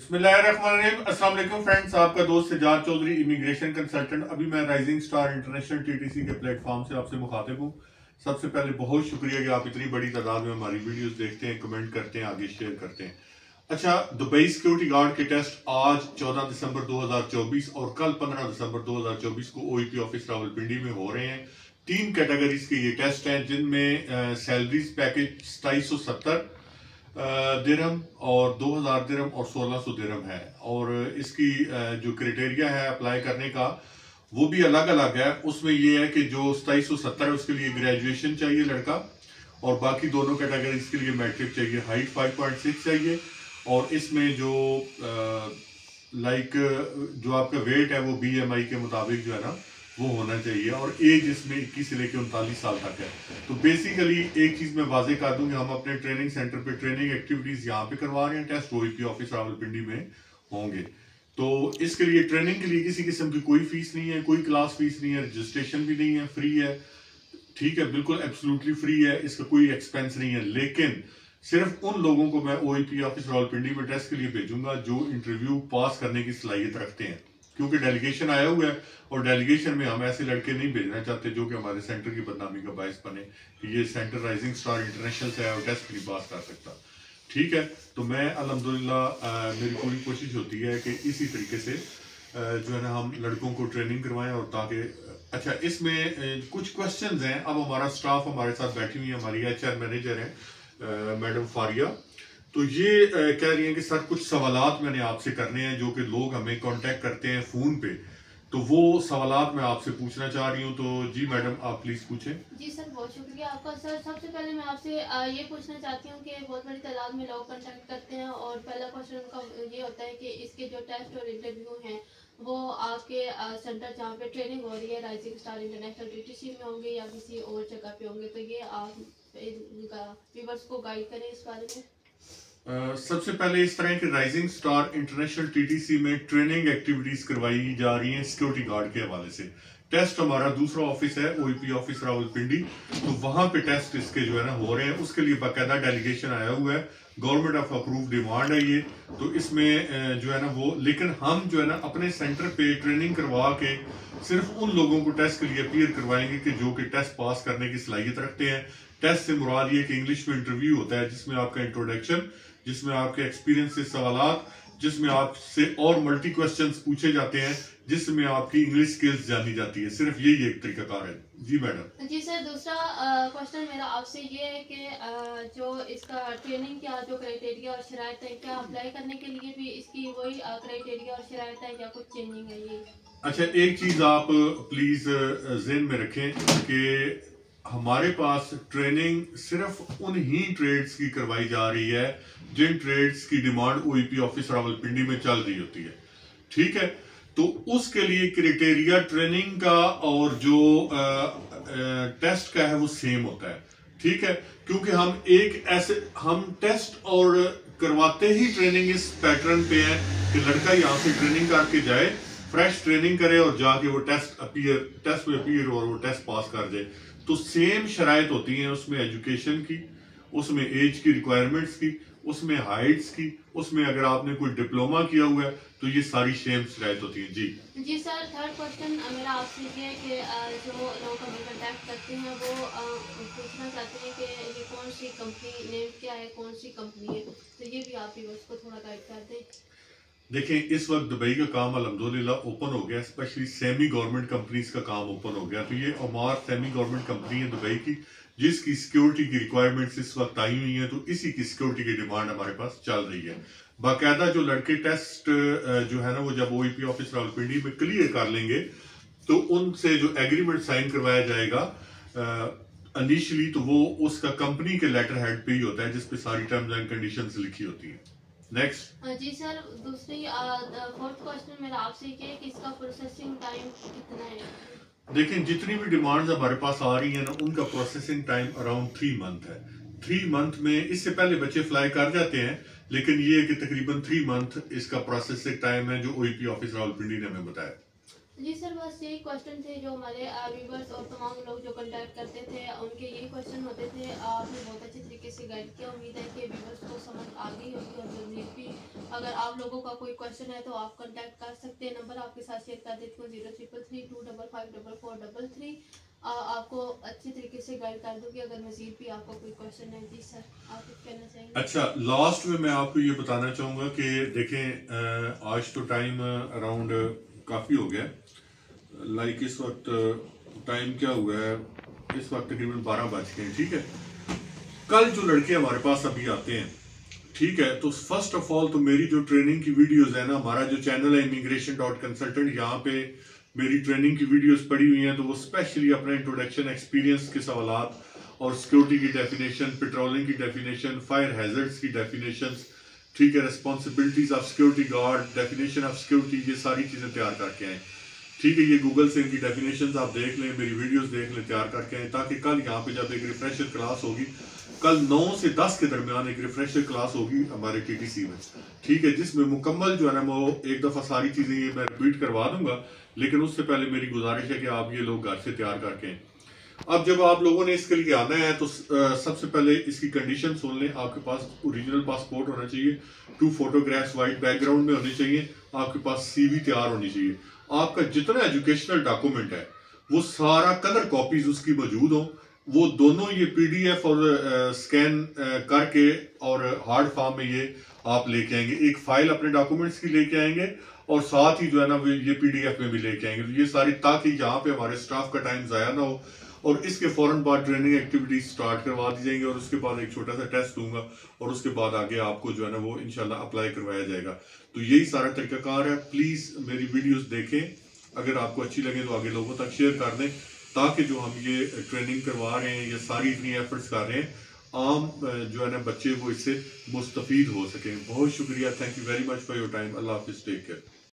बिस्मिल्लाहिर्रहमानिर्रहीम। अस्सलाम वालेकुम फ्रेंड्स, आपका दोस्त सज्जाद चौधरी, इमिग्रेशन कंसल्टेंट। अभी मैं राइजिंग स्टार इंटरनेशनल टीटीसी के प्लेटफॉर्म से आपसे मुखातिब हूँ। सबसे पहले बहुत शुक्रिया कि आप इतनी बड़ी तादाद में हमारी वीडियोस देखते हैं, कमेंट करते हैं, आगे शेयर करते हैं। अच्छा, दुबई सिक्योरिटी गार्ड के टेस्ट आज 14 दिसंबर 2024 और कल 15 दिसंबर 2024 को ओईपी ऑफिस रावलपिंडी में हो रहे हैं। 3 कैटेगरीज के ये टेस्ट हैं, जिनमें सैलरीज पैकेज 2770 दिरहम और 2000 दिरहम और 1600 दिरहम है। और इसकी जो क्राइटेरिया है अप्लाई करने का वो भी अलग अलग है। उसमें ये है कि जो 2770 है उसके लिए ग्रेजुएशन चाहिए लड़का, और बाकी दोनों कैटेगरीज के लिए मैट्रिक चाहिए, हाइट 5.6 चाहिए। और इसमें जो जो आपका वेट है वो बीएमआई के मुताबिक जो है ना वो होना चाहिए, और एज इसमें 21 से लेकर 39 साल तक है। तो बेसिकली एक चीज मैं वाजे कर दूं कि हम अपने ट्रेनिंग सेंटर पे ट्रेनिंग एक्टिविटीज यहाँ पे करवा रहे हैं। टेस्ट ओईपी ऑफिस रावलपिंडी में होंगे। तो इसके लिए ट्रेनिंग के लिए किसी किस्म की कोई फीस नहीं है, कोई क्लास फीस नहीं है, रजिस्ट्रेशन भी नहीं है, फ्री है। ठीक है, बिल्कुल एब्सोल्युटली फ्री है, इसका कोई एक्सपेंस नहीं है। लेकिन सिर्फ उन लोगों को मैं ओईपी ऑफिस रावलपिंडी में टेस्ट के लिए भेजूंगा जो इंटरव्यू पास करने की सलाहियत रखते हैं, क्योंकि डेलीगेशन आया हुआ है और डेलीगेशन में हम ऐसे लड़के नहीं भेजना चाहते जो कि हमारे सेंटर की बदनामी का बायस बने कि ये सेंटर राइजिंग स्टार इंटरनेशनल से है और टेस्ट नहीं पास कर सकता। ठीक है, तो मैं अल्हम्दुलिल्लाह मेरी पूरी कोशिश होती है कि इसी तरीके से जो है ना हम लड़कों को ट्रेनिंग करवाएं, और ताकि अच्छा इसमें कुछ क्वेश्चंस हैं। अब हमारा स्टाफ हमारे साथ बैठी हुई है, हमारी एचआर मैनेजर है मैडम फारिया। तो ये कह रही हैं कि सर कुछ सवालात मैंने आपसे करने हैं, जो कि लोग हमें कांटेक्ट करते हैं फोन पे, तो वो सवालात मैं आपसे पूछना चाह रही हूँ। तो जी मैडम, आप प्लीज पूछें। जी सर, बहुत शुक्रिया आपका। सर सबसे पहले मैं आपसे ये पूछना चाहती हूँ कि बहुत बड़ी तादाद में लोग कांटेक्ट करते हैं, और पहला क्वेश्चन उनका ये होता है कि इसके जो टेस्ट और इंटरव्यू हैं वो आपके सेंटर जहाँ पे ट्रेनिंग हो रही है राइजिंग स्टार इंटरनेशनल टीटीसी में होंगे या किसी और जगह पे होंगे। तो ये आप इनका व्यूअर्स को गाइड करें इस बारे में। सबसे पहले इस तरह के राइजिंग स्टार इंटरनेशनल टीटीसी में ट्रेनिंग एक्टिविटीज करवाई जा रही हैं सिक्योरिटी गार्ड के हवाले से। टेस्ट हमारा दूसरा ऑफिस है ओईपी ऑफिस रावलपिंडी, तो वहां पे टेस्ट इसके जो है ना हो रहे हैं। उसके लिए बाकायदा डेलीगेशन आया हुआ है, गवर्नमेंट ऑफ अप्रूव डिमांड है ये। तो इसमें जो है ना वो, लेकिन हम जो है ना अपने सेंटर पे ट्रेनिंग करवा के सिर्फ उन लोगों को टेस्ट के लिए अपीयर करवाएंगे कि जो कि टेस्ट पास करने की सलाहियत रखते हैं। टेस्ट से मुराद ये कि इंग्लिश में इंटरव्यू होता है, जिसमें आपका इंट्रोडक्शन, जिसमें आपके एक्सपीरियंस से सवालात, जिसमें आपसे और मल्टी क्वेश्चंस पूछे जाते हैं, जिसमें आपकी इंग्लिश स्किल्स जानी जाती है। सिर्फ यही एक तरीकाकार है। जी मैडम। जी सर, दूसरा क्वेश्चन मेरा आपसे ये है कि जो इसका ट्रेनिंग का जो क्राइटेरिया और शराइत है, क्या अप्लाई करने के लिए भी इसकी वही क्राइटेरिया और शराइत है या कुछ चेंजिंग है ये? अच्छा, एक चीज आप प्लीज ज़हन में रखें कि हमारे पास ट्रेनिंग सिर्फ उन ही ट्रेड्स की करवाई जा रही है जिन ट्रेड्स की डिमांड ओईपी ऑफिस रावलपिंडी में चल रही होती है। ठीक है, तो उसके लिए क्राइटेरिया ट्रेनिंग का और जो टेस्ट का है वो सेम होता है। ठीक है, क्योंकि हम टेस्ट और करवाते ही ट्रेनिंग इस पैटर्न पे है कि लड़का यहाँ से ट्रेनिंग करके जाए, फ्रेश ट्रेनिंग करे और जाके वो टेस्ट में अपीयर और वो टेस्ट पास कर जाए। तो सेम शराइत होती हैं उसमें, एजुकेशन की, उसमें एज की रिक्वायरमेंट्स की, उसमें हाइट्स की, उसमें अगर आपने कोई डिप्लोमा किया हुआ है तो ये सारी सेम शराइत होती है। जी सर, थर्ड क्वेश्चन मेरा आपसे ये है कि जो लोग हमें कांटेक्ट करते हैं वो पूछना चाहते हैं कि ये कौन सी कंपनी, नेम क्या है, कौन सी कंपनी है। तो ये भी आप ही उसको थोड़ा गाइड कर दें। देखें, इस वक्त दुबई का काम अल्हम्दुलिल्लाह ओपन हो गया, स्पेशली सेमी गवर्नमेंट कंपनीज का काम ओपन हो गया। तो ये ओमार सेमी गवर्नमेंट कंपनी है दुबई की, जिसकी सिक्योरिटी की रिक्वायरमेंट्स इस वक्त आई हुई है। तो इसी की सिक्योरिटी की डिमांड हमारे पास चल रही है। बाकायदा जो लड़के टेस्ट जो है ना वो जब ओईपी ऑफिस रावलपिंडी में क्लियर कर लेंगे तो उनसे जो एग्रीमेंट साइन करवाया जाएगा इनिशियली, तो वो उसका कंपनी के लेटर हेड पे ही होता है, जिसपे सारी टर्म्स एंड कंडीशंस लिखी होती है। नेक्स्ट। जी सर, दूसरी फोर्थ क्वेश्चन मेरा आपसे ये है कि इसका प्रोसेसिंग टाइम कितना है? देखें, जितनी भी डिमांड्स हमारे पास आ रही है ना उनका प्रोसेसिंग टाइम अराउंड 3 मंथ है। 3 मंथ में, इससे पहले बच्चे फ्लाई कर जाते हैं, लेकिन ये कि तकरीबन 3 मंथ इसका प्रोसेसिंग टाइम है जो ओईपी ऑफिस रावलपिंडी ने हमें बताया। जी सर, बस यही क्वेश्चन थे जो हमारे व्यूवर्स और तमाम लोग जो कांटेक्ट करते थे, उनके यही क्वेश्चन होते थे। आपने बहुत अच्छे तरीके से गाइड किया। उम्मीद है कि व्यूवर्स को समझ आ गई होगी। और जल्दी भी अगर आप लोगों का कोई क्वेश्चन है तो आप कांटेक्ट कर सकते हैं। नंबर आपके साथ शेयर कर देती हूँ 0333255433। आपको अच्छे तरीके से गाइड कर दूँगी अगर मजीद भी आपको कोई क्वेश्चन है। जी सर, आप कुछ कहना चाहेंगे? अच्छा, लास्ट में मैं आपको ये बताना चाहूँगा कि देखें, आज तो टाइम अराउंड काफ़ी हो गया। लाइक इस वक्त टाइम क्या हुआ है, इस वक्त तकरीबन 12 बज गए हैं। ठीक है, कल जो लड़के हमारे पास अभी आते हैं, ठीक है, तो फर्स्ट ऑफ ऑल तो मेरी जो ट्रेनिंग की वीडियोस है ना, हमारा जो चैनल है immigration.consultant, यहाँ पे मेरी ट्रेनिंग की वीडियोस पड़ी हुई हैं। तो वो स्पेशली अपना इंट्रोडक्शन, एक्सपीरियंस के सवालात और सिक्योरिटी की डेफिनेशन, पेट्रोलिंग की डेफिनेशन, फायर हैजर्ड्स की डेफिनेशन, ठीक है, responsibilities of security guard, definition of security, ये सारी चीज़ें तैयार करके आए। ठीक है, ये गूगल से इनकी डेफिनेशंस आप देख लें, मेरी वीडियोस देख लें, तैयार करके आए, ताकि कल यहाँ पे जब एक रिफ्रेशर क्लास होगी, कल 9 से 10 के दरमियान एक रिफ्रेशर क्लास होगी हमारे टीटीसी में। ठीक है, जिसमें मुकम्मल जो है ना, वो एक दफ़ा सारी चीज़ें ये मैं रिपीट करवा दूंगा, लेकिन उससे पहले मेरी गुजारिश है कि आप ये लोग घर से तैयार करके आए। अब जब आप लोगों ने इसके लिए आना है तो सबसे पहले इसकी कंडीशन सुन लें। आपके पास ओरिजिनल पासपोर्ट होना चाहिए, 2 फोटोग्राफ्स वाइट बैकग्राउंड में होने चाहिए, आपके पास सीवी तैयार होनी चाहिए, आपका जितना एजुकेशनल डॉक्यूमेंट है वो सारा कलर कॉपीज उसकी मौजूद हो। वो दोनों ये पीडीएफ और स्कैन करके और हार्ड फॉर्म में ये आप लेके आएंगे। एक फाइल अपने डॉक्यूमेंट्स की लेके आएंगे और साथ ही जो है ना ये पीडीएफ में भी लेके आएंगे। तो ये सारी, ताकि यहाँ पे हमारे स्टाफ का टाइम जाया ना हो। और इसके फौरन बाद ट्रेनिंग एक्टिविटीज स्टार्ट करवा दी जाएंगी और उसके बाद एक छोटा सा टेस्ट दूंगा और उसके बाद आगे आपको जो है ना वो इंशाल्लाह अप्लाई करवाया जाएगा। तो यही सारा तरीकाकार है। प्लीज मेरी वीडियोस देखें, अगर आपको अच्छी लगे तो आगे लोगों तक शेयर कर दें, ताकि जो हम ये ट्रेनिंग करवा रहे हैं, ये सारी इतनी एफर्ट्स कर रहे हैं, आम जो है ना बच्चे वो इससे मुस्तफीद हो सकें। बहुत शुक्रिया, thank you very much for your time. अल्लाह हाफिज, टेक केयर।